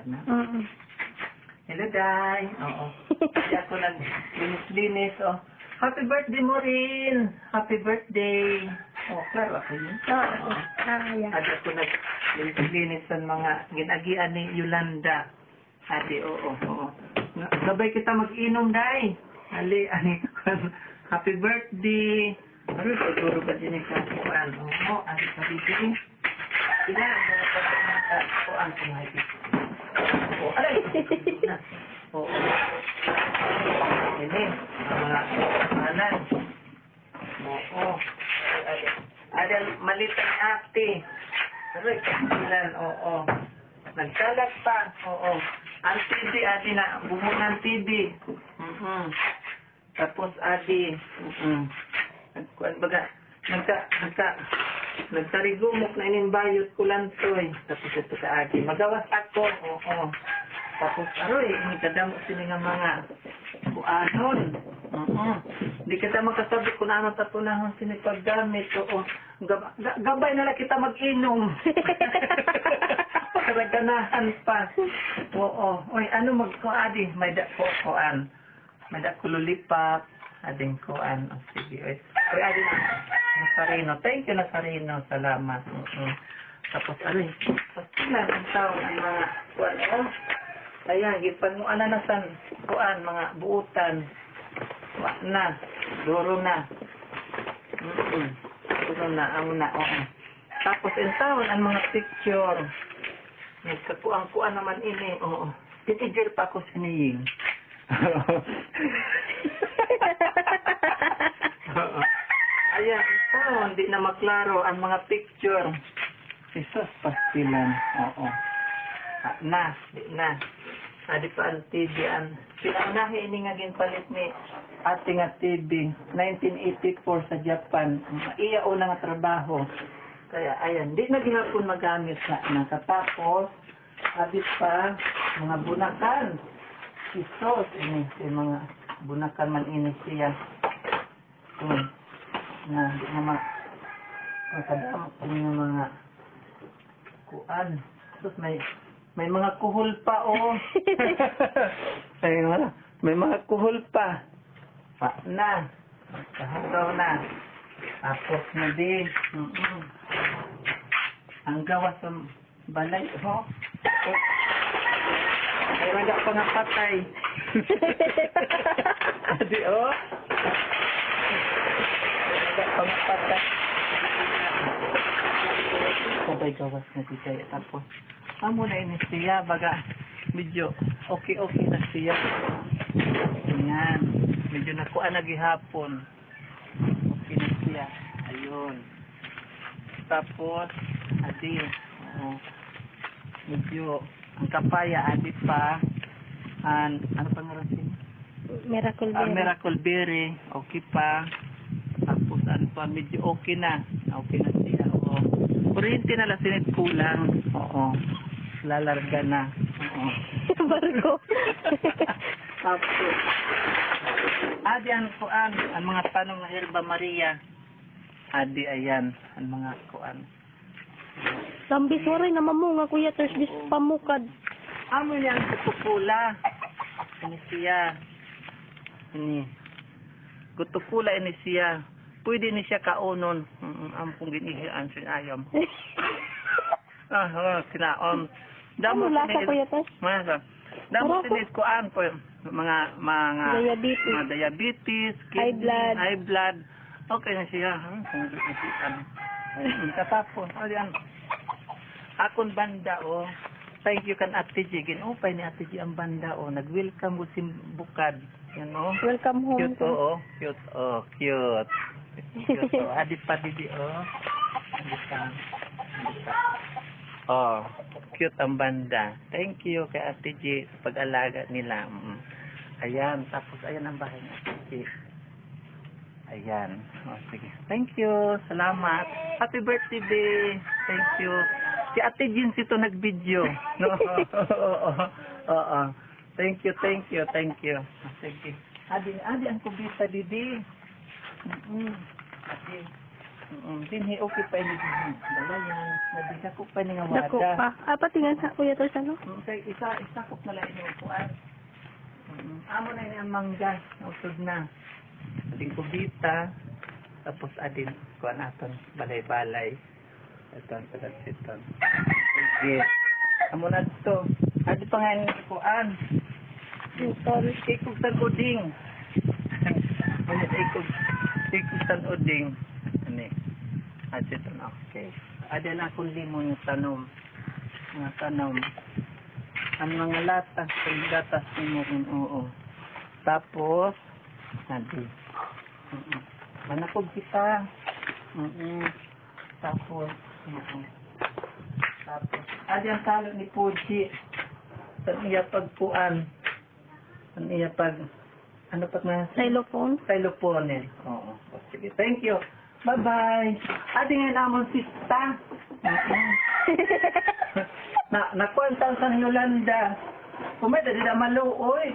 na. Hello, Day. Oo. Kaya ako naglinis-linis. Oh. Happy birthday mo rin. Happy birthday. Oh, klaro ako yun. Oo. Yeah. At ako naglinis ng mga ginagian ni Yolanda. Ate, oo. Sabay kita mag-inom, Day. Ali. Happy birthday. Ano, siguro ba din yung kasuan? Oo, ali pa dito. Sila, kuan ko nga ito. Oo, alay. Oo. Ini, mga kanan. Oo. Ada malit ang ate. Aray, kasilan, oo. Nagkalat pa, oo. Ang TV, ate na, bumong ng TV. Tapos, ate, kuan baga, nagtarigumok na inimbayot ko lang to eh. Tapos ito ka ate, magawas ako, oo. Tapos, aroy, hindi kadamo sila nga mga kuanon. Hindi kita magkasabi kung ano tapunahon sila paggamit, oo. Gabay na lang kita mag-inom. Karaganahan pa. Oo. Oy, ano magkuadi? May kuan. May kululipat. Ading kuan. O, sige, oy. Oy, ading Nazareno. Thank you, Nazareno. Salamat. Tapos, aray. Pastilan ang tao ng mga kuan. Oh. Ayan, gipan mo ananasan. Kuan, mga buutan. Wa na. Duro na. Duro na. Amo na. Oo. Tapos, in taon, ang mga picture. Nagkakuan-kuan naman ini. Oo. Titiger pa ako siniying. Ayan, ito, hindi na maklaro ang mga picture. Jesus, pastilan. Oo. Di na. Adi pa ang TV. Pinaunahi ini nga ginpalit ni ate nga TV. 1984 sa Japan. Iya una nga trabaho. Kaya, ayan, di na ginapon magamit na. Katapos, adi pa, mga bunakan. Jesus, ini, mga bunakan man ini siya. Di naman makadamot pa yung mga kuan. Tapos may mga kuhol pa, oh. May mga kuhol pa. Na. Kahagaw na. Tapos na din. Ang gawa sa balay, oh. Ay, wala pa nga patay. Adi, oh. Pangpata. Sabay gawas na di kayo. Tapos, amo na ini siya. Baga, medyo okay na siya. Ayan. Medyo nakuha na gihapon. Okay na siya. Ayun. Tapos, adi. Medyo, ang kapaya, adi pa. Ano pa nga rin? Miracle Berry. Miracle Berry. Okay pa. Tapos ano pa, medyo okay na siya, oo. Kuryente na lang sinit kulang, oo. Lalarga na, oo. Bargo. Tapos, adi ang kuan, ang mga tanong na Herba Maria. Adi, ayan, ang mga kuan. Lambis waray na mamunga kuya, there's this pamukad. Amo niya ang kutupula. Ini siya. Ini. Kutupula ini siya. Pwede ni siya kaunon. Ampong ginihian siya ayam. Kinaon. Ano lasa kuya tas? Damo sinis ko an po mga diabetes. Mga diabetes, kidney, high blood. Okay na siya. Kung ginihian. Katapos, ayan. Akon banda, oh. Thank you kan Ate G. Ginupay ni Ate G ang banda, oh. Nag-welcome ko si Bukad. Yan, oh. Welcome home. Cute, oh. Cute, oh. Cute. Cute, oh. Adip pa, Didi, oh. Adip pa. Oh. Cute ang banda. Thank you kay Ate G sa pag-alaga nila. Ayan. Tapos, ayan ang bahay ni Ate G. Ayan. Oh, sige. Thank you. Salamat. Happy birthday, babe. Thank you. Si Ate Jean ito nag-video. No? Oo. Thank you. Sige. Adi ang kubita, Didi. Adi. Dinhi, okay pa ini. Dalayan. Nabisa ko pa ni nga Dako wada. pa. Patingan sa Kuya Tors, ano? Kay isa ko na lang yung upuan. Amo na yung mangga. Usod na. Ading kubita. Tapos ading kuan aton balay-balay. Ito, sige. Amo na to. Adi pa nga yung kuan. Ikog sa uding. Ano ikog sa uding. Ani. Adi to na. Okay. Adi na akong limon yung tanom. Mga tanom. Ang mga latas. Ang gatas mo rin. Oo. Tapos, adi. Manakog kita. Tapos, adi ang talo ni Puji. Saan iya pagpuan? Saan iya pag... Ano pag na... Xylophone. Xylophone. Oo. Sige, thank you. Bye-bye. Adi nga namon sista. Nakuha sa Yolanda. Kumeda, di na maluoy.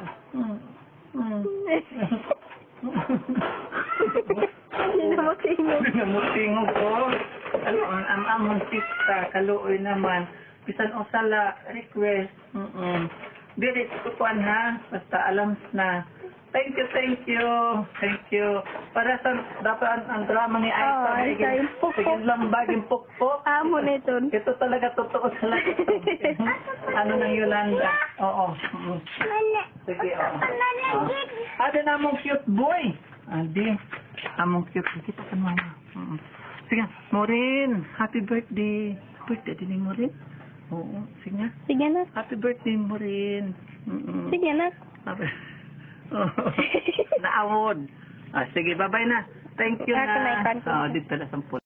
Namutingog ko. Ano, ang among sista, kaluoy naman. Bisan o sala, request. Dili, tukuan ha. Basta alam na. Thank you. Para sa dapat ang drama ni Aita. Ay, yung pukpok. Sige lang baging pukpok. Amo na ito. Ito talaga totoo sa lahat. Ano ng Yolanda? Oo. Sige, oo. Adi na among cute boy. Adi. Among cute. Kita ka mama. Sige, Maureen. Happy birthday. Birthday din ni Maureen? Oo. Sige. Sige na. Happy birthday, Maureen. Sige na. Naawod. Sige, bye-bye na. Thank you Ako na na. ikan ko. Dito na 10.